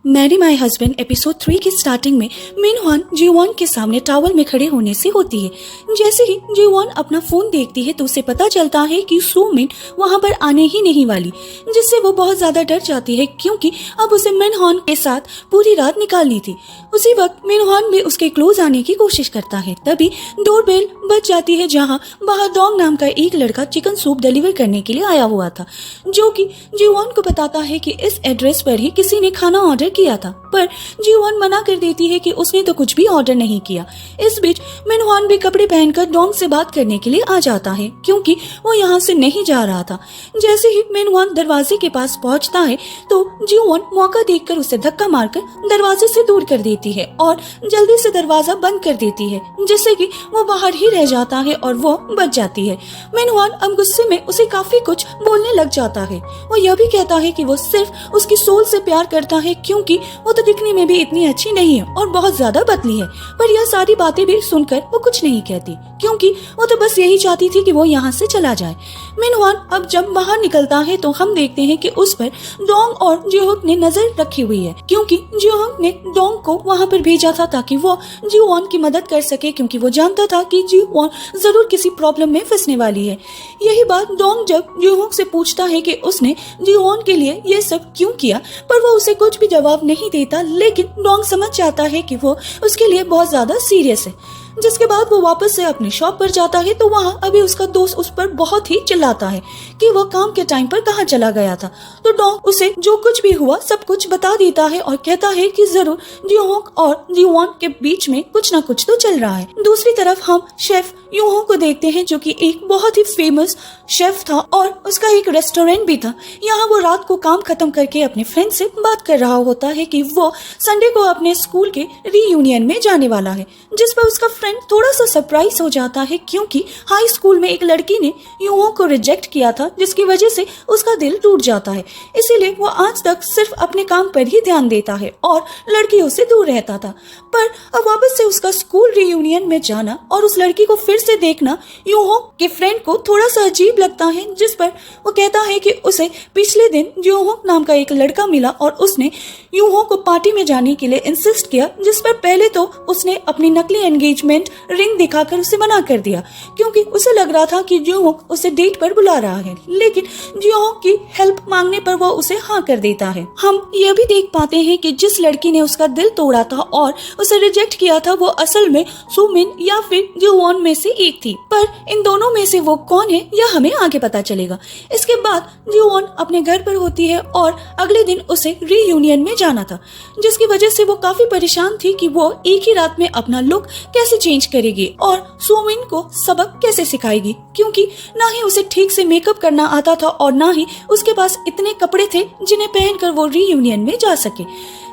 Mary my husband episode 3 की starting में मिनहवान जीवॉन के सामने टावर में खड़े होने से होती है। जैसे ही जीवॉन अपना फोन देखती है तो उसे पता चलता है कि सोमिन वहां पर आने ही नहीं वाली, जिससे वो बहुत ज्यादा डर जाती है क्योंकि अब उसे मिनहवान के साथ पूरी रात निकालनी थी। उसी वक्त मिनहवान भी उसके क्लोज आने की कोशिश करता है। तभी डोरबेल बज जाती है जहाँ बाहर डोंग नाम का एक लड़का चिकन सूप डिलीवर करने के लिए आया हुआ था, जो कि जीवॉन को बताता है कि इस एड्रेस पर ही किसी ने खाना ऑर्डर किया था, पर जीवॉन मना कर देती है कि उसने तो कुछ भी ऑर्डर नहीं किया। इस बीच मिनहवान भी कपड़े पहनकर डोंग से बात करने के लिए आ जाता है क्योंकि वो यहाँ से नहीं जा रहा था। जैसे ही मिनहवान दरवाजे के पास पहुँचता है तो जीवॉन मौका देखकर उसे धक्का मारकर दरवाजे से दूर कर देती है और जल्दी से दरवाजा बंद कर देती है, जिससे कि वो बाहर ही रह जाता है और वो बच जाती है। मिनहवान अब गुस्से में उसे काफी कुछ बोलने लग जाता है। वो यह भी कहता है कि वो सिर्फ उसकी सोल से प्यार करता है क्योंकि वो तो दिखने में भी इतनी अच्छी नहीं है और बहुत ज्यादा पतली है। पर यह सारी बातें भी सुनकर वो कुछ नहीं कहती क्योंकि वो तो बस यही चाहती थी कि वो यहाँ से चला जाए। मिनहवान अब जब बाहर निकलता है तो हम देखते हैं कि उस पर डोंग और जिहोक ने नजर रखी हुई है क्योंकि जिहोक ने डोंग को वहाँ पर भेजा था ताकि वो जीवॉन की मदद कर सके, क्योंकि वो जानता था कि जीवॉन जरूर किसी प्रॉब्लम में फंसने वाली है। यही बात डोंग जब जिहोक से पूछता है कि उसने जीवॉन के लिए ये सब क्यों किया, पर वो उसे कुछ भी जवाब नहीं देता, लेकिन डोंग समझ जाता है कि वो उसके लिए बहुत ज्यादा सीरियस है। जिसके बाद वो वापस से अपनी शॉप पर जाता है तो वहाँ अभी उसका दोस्त उस पर बहुत ही चिल्लाता है कि वो काम के टाइम पर कहाँ चला गया था। तो डोंग उसे जो कुछ भी हुआ सब कुछ बता देता है और कहता है कि जरूर जिहोक और जीवॉन के बीच में कुछ ना कुछ तो चल रहा है। दूसरी तरफ हम शेफ यूहो को देखते हैं जो कि एक बहुत ही फेमस शेफ था और उसका एक रेस्टोरेंट भी था। यहाँ वो रात को काम खत्म करके अपने फ्रेंड से बात कर रहा होता है कि वो संडे को अपने स्कूल के रीयूनियन में जाने वाला है, जिस पर उसका फ्रेंड थोड़ा सा सरप्राइज हो जाता है क्योंकि हाई स्कूल में एक लड़की ने यूहो को रिजेक्ट किया था, जिसकी वजह से उसका दिल टूट जाता है। इसीलिए वो आज तक सिर्फ अपने काम पर ही ध्यान देता है और लड़कियों से दूर रहता था। पर अब वापस से उसका स्कूल रीयूनियन में जाना और उस लड़की को फिर से देखना यूहो के फ्रेंड को थोड़ा सा अजीब लगता है, जिस पर वो कहता है कि उसे पिछले दिन यूहो नाम का एक लड़का मिला और उसने यूहो को पार्टी में जाने के लिए इंसिस्ट किया, जिस पर पहले तो उसने अपनी नकली एंगेजमेंट रिंग दिखाकर उसे मना कर दिया क्योंकि उसे लग रहा था कि यूहो उसे डेट पर बुला रहा है, लेकिन यूहो की हेल्प मांगने पर वो उसे हाँ कर देता है। हम यह भी देख पाते हैं कि जिस लड़की ने उसका दिल तोड़ा था और उसे रिजेक्ट किया था वो असल में सुमिन या फिर जीवॉन में से एक थी, पर इन दोनों में से वो कौन है यह हमें आगे पता चलेगा। इसके बाद जीवॉन अपने घर पर होती है और अगले दिन उसे रीयूनियन में जाना था, जिसकी वजह से वो काफी परेशान थी कि वो एक ही रात में अपना लुक कैसे चेंज करेगी और सुमिन को सबक कैसे सिखाएगी, क्योंकि ना ही उसे ठीक से मेकअप करना आता था और ना ही उसके पास इतने कपड़े थे जिन्हें पहनकर वो रीयूनियन में जा सके।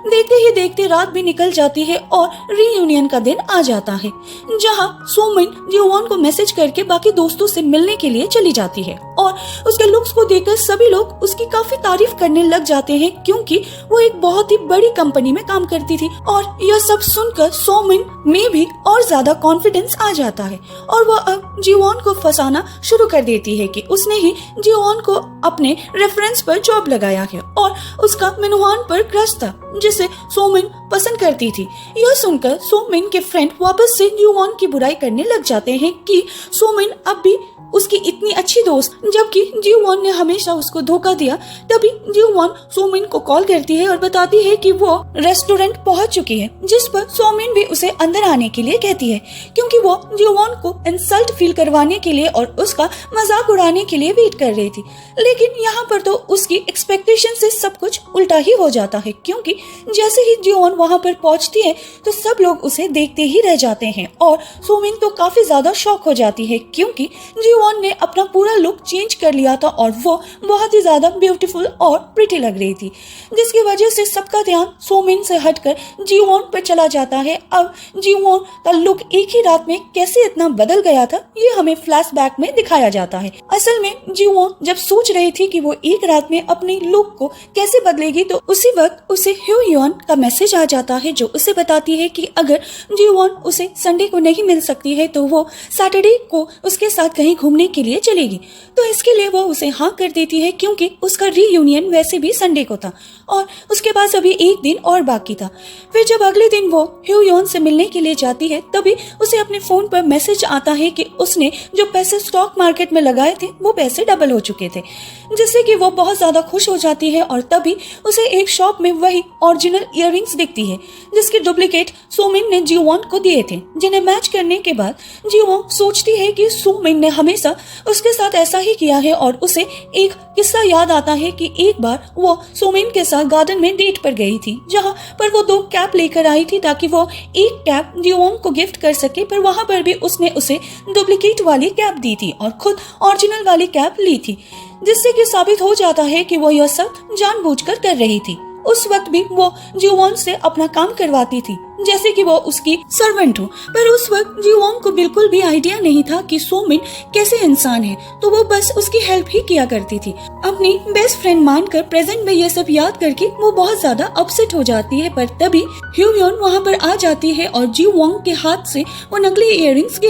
देखते ही देखते रात भी निकल जाती है और रीयूनियन का दिन आ जाता है, जहां सुमिन जीवॉन को मैसेज करके बाकी दोस्तों से मिलने के लिए चली जाती है और उसके लुक्स को देखकर सभी लोग उसकी काफी तारीफ करने लग जाते हैं क्योंकि वो एक बहुत ही बड़ी कंपनी में काम करती थी। और यह सब सुनकर सुमिन में भी और ज्यादा कॉन्फिडेंस आ जाता है और वह अब जीवॉन को फंसाना शुरू कर देती है कि उसने ही जीवॉन को अपने रेफरेंस पर जॉब लगाया है और उसका मिनहवान पर क्रश था, जिसे सुमिन पसंद करती थी। यह सुनकर सुमिन के फ्रेंड वापस से जीवॉन की बुराई करने लग जाते हैं कि सुमिन अब भी उसकी इतनी अच्छी दोस्त, जबकि जीवॉन ने हमेशा उसको धोखा दिया। तभी जीवॉन सुमिन को कॉल करती है और बताती है कि वो रेस्टोरेंट पहुंच चुकी है, जिस पर सुमिन भी उसे अंदर आने के लिए कहती है क्योंकि वो जीवॉन को इंसल्ट फील करवाने के लिए और उसका मजाक उड़ाने के लिए वेट कर रही थी। लेकिन यहाँ पर तो उसकी एक्सपेक्टेशन से सब कुछ उल्टा ही हो जाता है क्योंकि जैसे ही जीवॉन वहाँ पर पहुँचती है तो सब लोग उसे देखते ही रह जाते हैं और सुमिन तो काफी ज्यादा शॉक हो जाती है क्योंकि जीवॉन ने अपना पूरा लुक चेंज कर लिया था और वो बहुत ही ज्यादा ब्यूटीफुल और प्रिटी लग रही थी, जिसकी वजह से सबका ध्यान सुमिन से हटकर जीवॉन पर चला जाता है। अब जीवॉन का लुक एक ही रात में कैसे इतना बदल गया था ये हमें फ्लैशबैक में दिखाया जाता है। असल में जीवोन जब सोच रही थी कि वो एक रात में अपने लुक को कैसे बदलेगी तो उसी वक्त उसे ह्यूयन का मैसेज आ जाता है जो उसे बताती है कि अगर जीवोन उसे संडे को नहीं मिल सकती है तो वो सैटरडे को उसके साथ कहीं घूमने के लिए चलेगी। तो इसके लिए वो उसे हाँ कर देती है क्योंकि उसका रीयूनियन वैसे भी संडे को था और उसके पास अभी एक दिन और बाकी था। फिर जब अगले दिन वो ह्यूयन से मिलने के लिए जाती है तभी उसे अपने फोन पर मैसेज आता है कि उसने जो पैसे स्टॉक मार्केट में लगाए थे वो पैसे डबल हो चुके थे, जिससे कि वो बहुत ज्यादा खुश हो जाती है और तभी उसे एक शॉप में वही ओरिजिनल इयररिंग्स दिखती है जिसके डुप्लीकेट सोमिन ने जीवोन को दिए थे, जिन्हें मैच करने के बाद जीवोन सोचती है कि सोमिन ने हमेशा उसके साथ ऐसा ही किया है और उसे एक किस्सा याद आता है कि एक बार वो सोमिन के साथ गार्डन में डेट पर गई थी जहाँ पर वो 2 कैप लेकर आई थी ताकि वो एक कैप जीवोन को गिफ्ट कर सके, पर वहाँ पर भी उसने उसे डुप्लीकेट वाली कैप दी थी और खुद ओरिजिनल वाली कैप ली थी, जिससे कि साबित हो जाता है कि वो यह सब जानबूझकर कर रही थी। उस वक्त भी वो जीवोन से अपना काम करवाती थी जैसे कि वो उसकी सर्वेंट हो, पर उस वक्त जीवोन को बिल्कुल भी आइडिया नहीं था कि सोमिन कैसे इंसान है, तो वो बस उसकी हेल्प ही किया करती थी। अपनी बेस्ट फ्रेंड मानकर प्रेजेंट में ये सब याद करके वो बहुत ज्यादा अपसेट हो जाती है, पर तभी ह्यूयन वहाँ पर आ जाती है और जीवोन के हाथ से वो नकली इयररिंग्स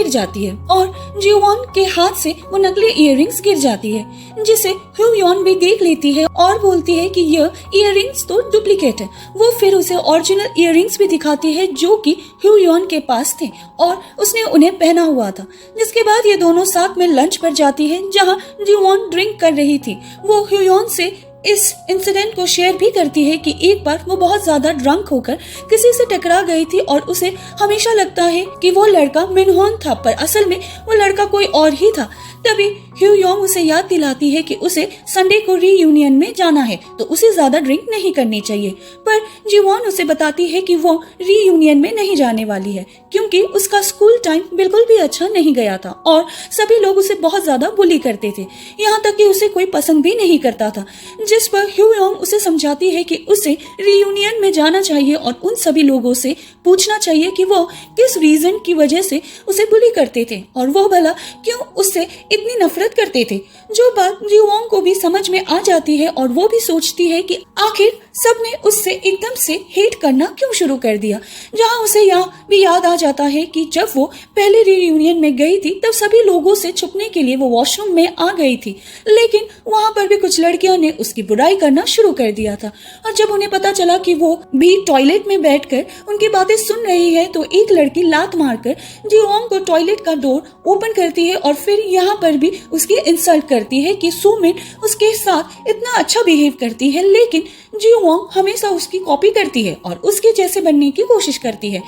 गिर जाती है जिसे ह्यूयन भी देख लेती है और बोलती है कि यह इयररिंग्स तो डुप्लीकेट है। वो फिर उसे ओरिजिनल इयररिंग्स भी दिखाती है जो कि ह्यूयन के पास थे और उसने उन्हें पहना हुआ था। जिसके बाद ये दोनों साथ में लंच पर जाती है जहाँ जीवोन ड्रिंक कर रही थी। वो ह्यूयन से इस इंसिडेंट को शेयर भी करती है कि एक बार वो बहुत ज्यादा ड्रंक होकर किसी से टकरा गई थी और उसे हमेशा लगता है कि वो लड़का मिनहॉन था, पर असल में वो लड़का कोई और ही था। तभी ह्यूयन उसे याद दिलाती है कि उसे संडे को रीयूनियन में जाना है तो उसे ज्यादा ड्रिंक नहीं करनी चाहिए, पर जीवोन उसे बताती है कि वो रीयूनियन में नहीं जाने वाली है क्योंकि उसका स्कूल टाइम बिल्कुल भी अच्छा नहीं गया था और सभी लोग उसे बहुत ज्यादा बुली करते थे, यहाँ तक कि उसे कोई पसंद भी नहीं करता था। जिस पर ह्यूयन उसे समझाती है कि उसे रीयूनियन में जाना चाहिए और उन सभी लोगों से पूछना चाहिए कि वो किस रीजन की वजह से उसे बुली करते थे और वो भला क्यों उससे इतनी नफरत करते थे। जो बात जीवोन को भी समझ में आ जाती है और वो भी सोचती है कि आखिर सबने उससे एकदम से हेट करना क्यों शुरू कर दिया। जहाँ उसे यह भी याद आ जाता है कि जब वो पहले रीयूनियन में गई थी तब सभी लोगों से छुपने के लिए वो वॉशरूम में आ गई थी, लेकिन वहाँ पर भी कुछ लड़कियों ने उसकी बुराई करना शुरू कर दिया था और जब उन्हें पता चला कि वो भी टॉयलेट में बैठकर उनकी बातें सुन रही है तो एक लड़की लात मारकर जीवोन को टॉयलेट का डोर ओपन करती है और फिर यहाँ पर भी उसकी इंसल्ट करती है कि सोमिन उसके साथ इतना अच्छा बिहेव करती है लेकिन जीवोन हमेशा उसकी कॉपी करती है और उसके जैसे बनने की कोशिश करती है।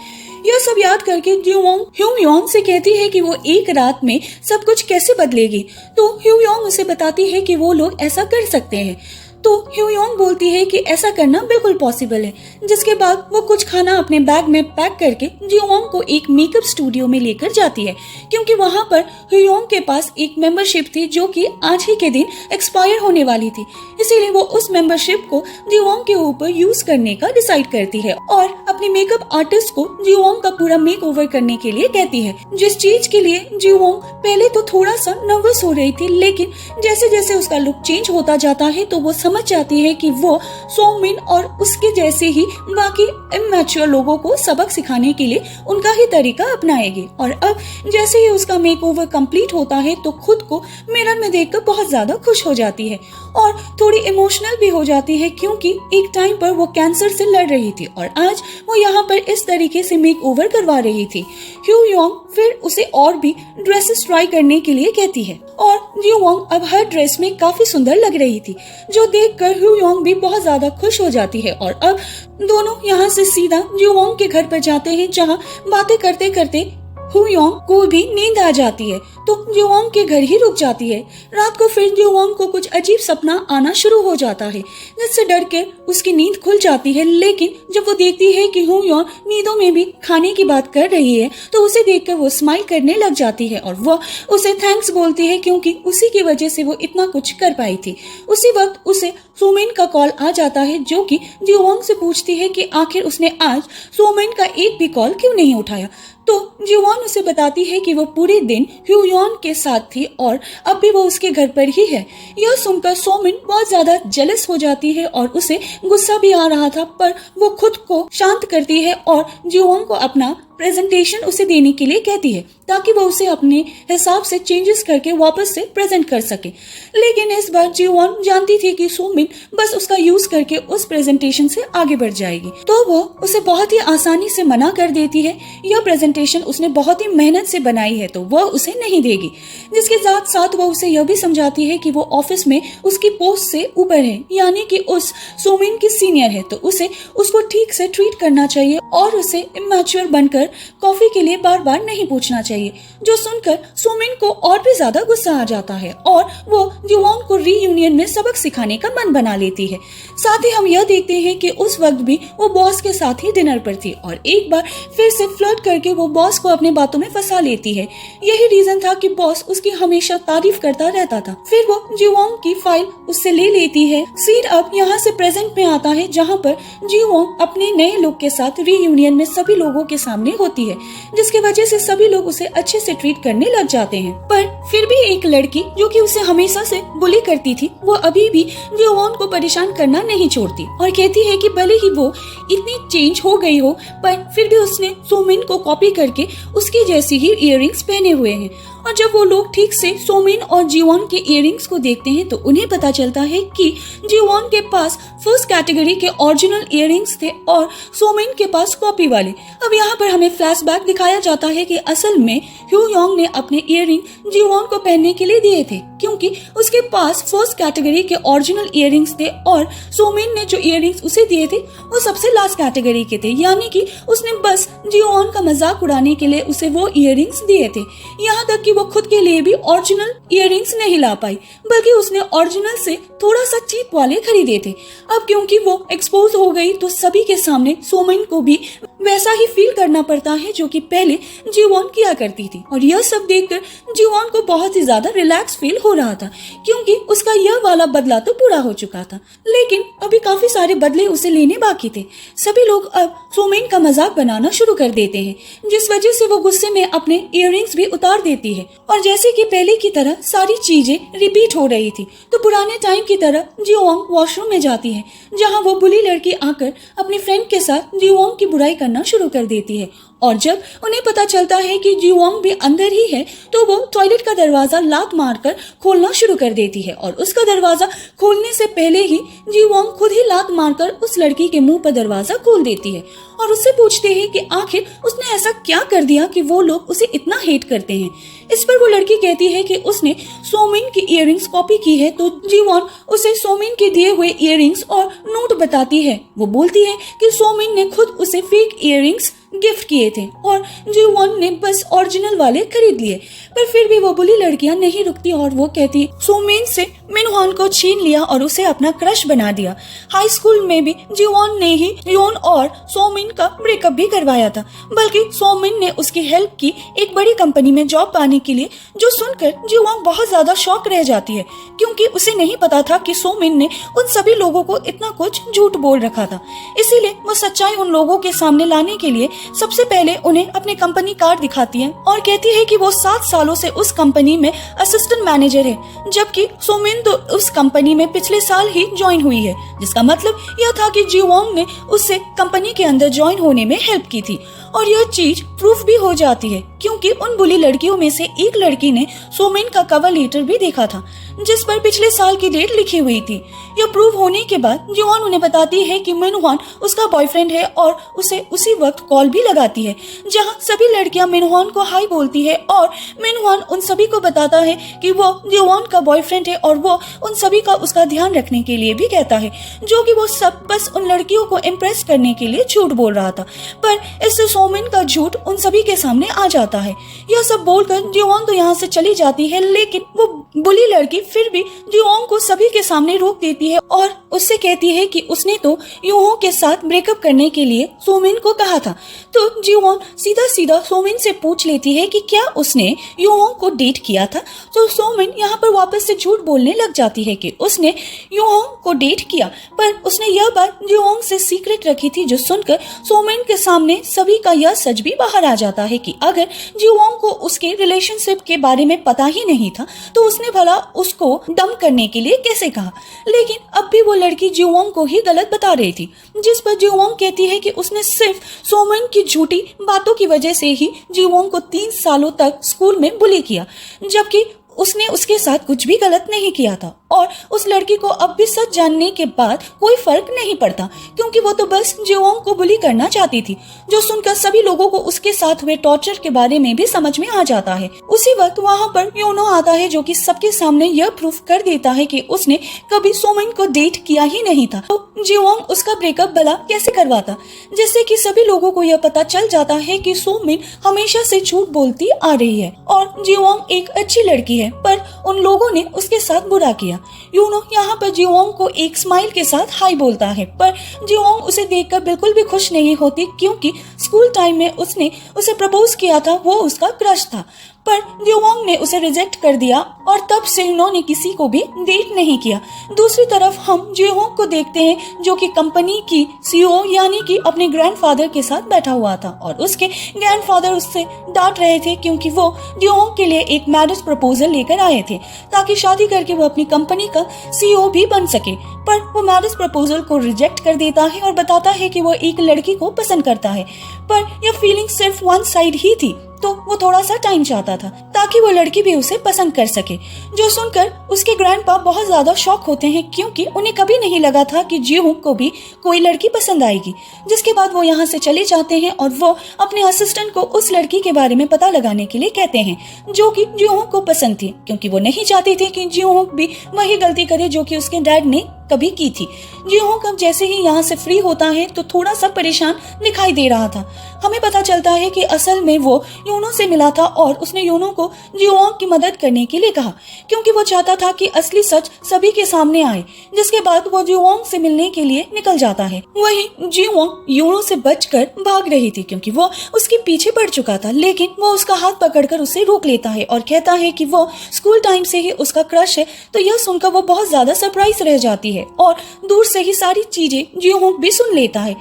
यह सब याद करके जीवोन ह्यूयन से कहती है कि वो एक रात में सब कुछ कैसे बदलेगी, तो ह्यूयन उसे बताती है कि वो लोग ऐसा कर सकते हैं। तो ह्यूयन बोलती है कि ऐसा करना बिल्कुल पॉसिबल है। जिसके बाद वो कुछ खाना अपने बैग में पैक करके जीवोन को एक मेकअप स्टूडियो में लेकर जाती है क्योंकि वहाँ पर ह्यूयन के पास एक मेंबरशिप थी जो कि आज ही के दिन एक्सपायर होने वाली थी, इसीलिए वो उस मेंबरशिप को जीवोन के ऊपर यूज करने का डिसाइड करती है और अपने मेकअप आर्टिस्ट को जीवोन का पूरा मेक ओवर करने के लिए कहती है, जिस चीज के लिए जीवोन पहले तो थोड़ा सा नर्वस हो रही थी, लेकिन जैसे जैसे उसका लुक चेंज होता जाता है तो वो समझ जाती है कि वो सोमिन और उसके जैसे ही बाकी इमैच्योर लोगों को सबक सिखाने के लिए उनका ही तरीका अपनाएगी। और अब जैसे ही उसका मेकओवर कंप्लीट होता है तो खुद को मिरर में देखकर बहुत ज्यादा खुश हो जाती है और थोड़ी इमोशनल भी हो जाती है क्योंकि एक टाइम पर वो कैंसर से लड़ रही थी और आज वो यहाँ पर इस तरीके से मेक ओवर करवा रही थी। ह्यूयन फिर उसे और भी ड्रेसेस ट्राई करने के लिए कहती है और जीवोन अब हर ड्रेस में काफी सुंदर लग रही थी, जो देखकर ह्यूयन भी बहुत ज्यादा खुश हो जाती है और अब दोनों यहाँ से सीधा जीवोन के घर पर जाते हैं जहाँ बातें करते करते ह्यूयन को भी नींद आ जाती है तो जीवोन के घर ही रुक जाती है। रात को फिर जीवोन को कुछ अजीब सपना आना शुरू हो जाता है जिससे डर के उसकी नींद खुल जाती है, लेकिन जब वो देखती है कि ह्यूयन नींदों में भी खाने की बात कर रही है तो उसे देखकर वो स्माइल करने लग जाती है और वो उसे थैंक्स बोलती है क्योंकि उसी की वजह से वो इतना कुछ कर पाई थी। उसी वक्त उसे सोमिन का कॉल आ जाता है जो कि जीवोन से पूछती है कि आखिर उसने आज सोमिन का एक भी कॉल क्यों नहीं उठाया। तो जीवॉन उसे बताती है कि वो पूरे दिन ह्यूयॉन के साथ थी और अब भी वो उसके घर पर ही है। यह सुनकर सोमिन बहुत ज्यादा जेलस हो जाती है और उसे गुस्सा भी आ रहा था, पर वो खुद को शांत करती है और जीवॉन को अपना प्रेजेंटेशन उसे देने के लिए कहती है ताकि वो उसे अपने हिसाब से चेंजेस करके वापस से प्रेजेंट कर सके। लेकिन इस बार जीवॉन जानती थी कि सोमिन बस उसका यूज करके उस प्रेजेंटेशन से आगे बढ़ जाएगी, तो वो उसे बहुत ही आसानी से मना कर देती है। यह प्रेजेंटेशन उसने बहुत ही मेहनत से बनाई है तो वह उसे नहीं देगी। जिसके साथ साथ वो उसे यह भी समझाती है कि वो ऑफिस में उसकी पोस्ट से ऊपर है, यानी कि उस सोमिन की सीनियर है, तो उसे उसको ठीक से ट्रीट करना चाहिए और उसे इमैच्योर बनकर कॉफी के लिए बार बार नहीं पूछना चाहिए। जो सुनकर सोमिन को और भी ज्यादा गुस्सा आ जाता है और वो जीवॉन को रीयूनियन में सबक सिखाने का मन बना लेती है। साथ ही हम यह देखते हैं कि उस वक्त भी वो बॉस के साथ ही डिनर पर थी और एक बार फिर से फ्लर्ट करके वो बॉस को अपने बातों में फंसा लेती है। यही रीजन था कि बॉस उसकी हमेशा तारीफ करता रहता था। फिर वो जीवॉन की फाइल उससे ले लेती है। सीन अब यहाँ से प्रेजेंट में आता है जहाँ पर जीवॉन अपने नए लुक के साथ रीयूनियन में सभी लोगों के सामने होती है, जिसकी वजह से सभी लोग उसे अच्छे से ट्रीट करने लग जाते हैं। पर फिर भी एक लड़की जो कि उसे हमेशा से बुली करती थी, वो अभी भी जीवॉन को परेशान करना नहीं छोड़ती और कहती है कि भले ही वो इतनी चेंज हो गई हो, पर फिर भी उसने सोमिन को कॉपी करके उसकी जैसी ही इयररिंग्स पहने हुए हैं। और जब वो लोग ठीक से सोमिन और जीवॉन के इयररिंग्स को देखते हैं तो उन्हें पता चलता है कि जीवॉन के पास फर्स्ट कैटेगरी के ओरिजिनल इयररिंग्स थे और सोमिन के पास कॉपी वाले। अब यहाँ पर हमें फ्लैशबैक दिखाया जाता है कि असल में ह्यूयॉन्ग ने अपने इयररिंग जीवॉन को पहनने के लिए दिए थे, क्योंकि उसके पास फर्स्ट कैटेगरी के ओरिजिनल इयररिंग्स थे और सोमिन ने जो इयररिंग्स उसे दिए थे वो सबसे लास्ट कैटेगरी के थे, यानी कि उसने बस जीवॉन का मजाक उड़ाने के लिए उसे वो इयररिंग्स दिए थे। यहाँ तक कि वो खुद के लिए भी ओरिजिनल इयररिंग्स नहीं ला पाई, बल्कि उसने ओरिजिनल से थोड़ा सा चीप वाले खरीदे थे। अब क्योंकि वो एक्सपोज हो गई तो सभी के सामने सोमिन को भी वैसा ही फील करना पड़ता है जो कि पहले जीवॉन किया करती थी। और यह सब देखकर जीवॉन को बहुत ही ज्यादा रिलैक्स फील हो रहा था, क्योंकि उसका यह वाला बदला तो पूरा हो चुका था, लेकिन अभी काफी सारे बदले उसे लेने बाकी थे। सभी लोग अब सोमिन का मजाक बनाना शुरू कर देते हैं, जिस वजह से वो गुस्से में अपने इयररिंग्स भी उतार देती है। और जैसे कि पहले की तरह सारी चीजें रिपीट हो रही थी, तो पुराने टाइम की तरह जीवॉन वॉशरूम में जाती है, जहाँ वो बुली लड़की आकर अपनी फ्रेंड के साथ जीवॉन की बुराई करना शुरू कर देती है। और जब उन्हें पता चलता है कि जीवॉन भी अंदर ही है, तो वो टॉयलेट का दरवाजा लात मारकर खोलना शुरू कर देती है और उसका दरवाजा खोलने से पहले ही जीवॉन खुद ही लात मारकर उस लड़की के मुंह पर दरवाजा खोल देती है और उससे पूछते हैं कि आखिर उसने ऐसा क्या कर दिया कि वो लोग उसे इतना हेट करते हैं। इस पर वो लड़की कहती है कि उसने सोमिन की इयररिंग्स कॉपी की है, तो जीवॉन उसे सोमिन के दिए हुए इयररिंग्स और नोट बताती है। वो बोलती है कि सोमिन ने खुद उसे फेक इयररिंग्स गिफ्ट किए थे और जीवॉन ने बस ओरिजिनल वाले खरीद लिए। पर फिर भी वो बुली लड़कियां नहीं रुकती और वो कहती सोमिन से मिनहवान को छीन लिया और उसे अपना क्रश बना दिया। हाई स्कूल में भी जीवॉन ने ही योन और सोमिन का ब्रेकअप भी करवाया था, बल्कि सोमिन ने उसकी हेल्प की एक बड़ी कंपनी में जॉब पाने के लिए, जो सुनकर जीवॉन बहुत ज्यादा शॉक रह जाती है, क्योंकि उसे नहीं पता था कि सोमिन ने उन सभी लोगों को इतना कुछ झूठ बोल रखा था। इसीलिए वो सच्चाई उन लोगों के सामने लाने के लिए सबसे पहले उन्हें अपने कंपनी कार्ड दिखाती है और कहती है कि वो 7 सालों से उस कंपनी में असिस्टेंट मैनेजर है, जबकि सोमिन तो उस कंपनी में पिछले साल ही ज्वाइन हुई है, जिसका मतलब यह था कि जीवॉन ने उससे कंपनी के अंदर ज्वाइन होने में हेल्प की थी। और यह चीज प्रूफ भी हो जाती है, क्योंकि उन बुली लड़कियों में से एक लड़की ने सोमिन का कवर लेटर भी देखा था, जिस पर पिछले साल की डेट लिखी हुई थी। यह प्रूव होने के बाद जीवॉन उन्हें बताती है कि मिनहवान उसका बॉयफ्रेंड है और उसे उसी वक्त कॉल भी लगाती है, जहां सभी लड़कियां मिनहवान को हाई बोलती है और मिनहवान उन सभी को बताता है कि वो जीवॉन का बॉयफ्रेंड है और वो उन सभी का उसका ध्यान रखने के लिए भी कहता है, जो कि वो सब बस उन लड़कियों को इम्प्रेस करने के लिए झूठ बोल रहा था। पर इससे सोमिन का झूठ उन सभी के सामने आ जाता जाता है। यह सब बोलकर जीवोंग तो यहाँ से चली जाती है, लेकिन वो बुली लड़की फिर भी जीवोंग को सभी के सामने रोक देती है और उससे कहती है कि उसने तो यूहो के साथ ब्रेकअप करने के लिए सोमिन को कहा था। तो जीवोंग सीधा सीधा सोमिन से पूछ लेती है कि क्या उसने यूहो को डेट किया था। तो सोमिन यहाँ पर वापस से झूठ बोलने लग जाती है कि उसने यूहो को डेट किया, पर उसने यह बात जीवोंग से सीक्रेट रखी थी, जो सुनकर सोमिन के सामने सभी का यह सच भी बाहर आ जाता है कि अगर जीवोंग को उसके रिलेशनशिप के बारे में पता ही नहीं था तो उसने भला उसको डंप करने के लिए कैसे कहा। लेकिन अब भी वो लड़की जीवोंग को ही गलत बता रही थी, जिस पर जीवोंग कहती है कि उसने सिर्फ सोमिन की झूठी बातों की वजह से ही जीवोंग को 3 सालों तक स्कूल में बुली किया, जबकि उसने उसके साथ कुछ भी गलत नहीं किया था। और उस लड़की को अब भी सच जानने के बाद कोई फर्क नहीं पड़ता, क्योंकि वो तो बस जीवोंग को बुली करना चाहती थी, जो सुनकर सभी लोगों को उसके साथ हुए टॉर्चर के बारे में भी समझ में आ जाता है। उसी वक्त वहाँ पर योनो आता है, जो कि सबके सामने यह प्रूफ कर देता है कि उसने कभी सोमिन को डेट किया ही नहीं था। तो जीवोंग उसका ब्रेकअप भला कैसे करवाता, जिससे कि सभी लोगों को यह पता चल जाता है कि सोमिन हमेशा से झूठ बोलती आ रही है और जीवोंग एक अच्छी लड़की है, पर उन लोगों ने उसके साथ बुरा किया। यूनो यहाँ पर जीवोंग को एक स्माइल के साथ हाय बोलता है, पर जीवोंग उसे देखकर बिल्कुल भी खुश नहीं होती, क्योंकि स्कूल टाइम में उसने उसे प्रपोज किया था, वो उसका क्रश था। पर जीवोंग ने उसे रिजेक्ट कर दिया और तब से उन्होंने किसी को भी डेट नहीं किया। दूसरी तरफ हम जीवोंग को देखते हैं, जो कि कंपनी की सीईओ यानी कि अपने ग्रैंडफादर के साथ बैठा हुआ था और उसके ग्रैंडफादर उससे डांट रहे थे, क्योंकि वो जीवोंग के लिए एक मैरिज प्रपोजल लेकर आए थे ताकि शादी करके वो अपनी कंपनी का सीईओ भी बन सके। पर वो मैरिज प्रपोजल को रिजेक्ट कर देता है और बताता है कि वो एक लड़की को पसंद करता है, पर यह फीलिंग सिर्फ वन साइड ही थी, तो वो थोड़ा सा टाइम चाहता था ताकि वो लड़की भी उसे पसंद कर सके। जो सुनकर उसके ग्रैंडपा बहुत ज्यादा शॉक होते हैं, क्योंकि उन्हें कभी नहीं लगा था कि जीहूं को भी कोई लड़की पसंद आएगी। जिसके बाद वो यहाँ से चले जाते हैं और वो अपने असिस्टेंट को उस लड़की के बारे में पता लगाने के लिए कहते हैं, जो कि जीहूं को पसंद थी, क्योंकि वो नहीं चाहती थी कि जीहूं भी वही गलती करे जो कि उसके डैड ने कभी की थी। जीहूं कब जैसे ही यहाँ से फ्री होता है तो थोड़ा सा परेशान दिखाई दे रहा था। हमें पता चलता है कि असल में वो यूनो से मिला था और उसने यूनो को जीहूं की मदद करने के लिए कहा, क्योंकि वो चाहता था कि असली सच सभी के सामने आए। जिसके बाद वो जीहूं से मिलने के लिए निकल जाता है। वहीं जीहूं यूनो से बचकर भाग रही थी, क्योंकि वो उसके पीछे पड़ चुका था, लेकिन वो उसका हाथ पकड़कर उसे रोक लेता है और कहता है कि वो स्कूल टाइम से ही उसका क्रश है। तो यह सुनकर वो बहुत ज्यादा सरप्राइज रह जाती है और दूर से ही सारी चीजें जीहूं भी सुन लेता है।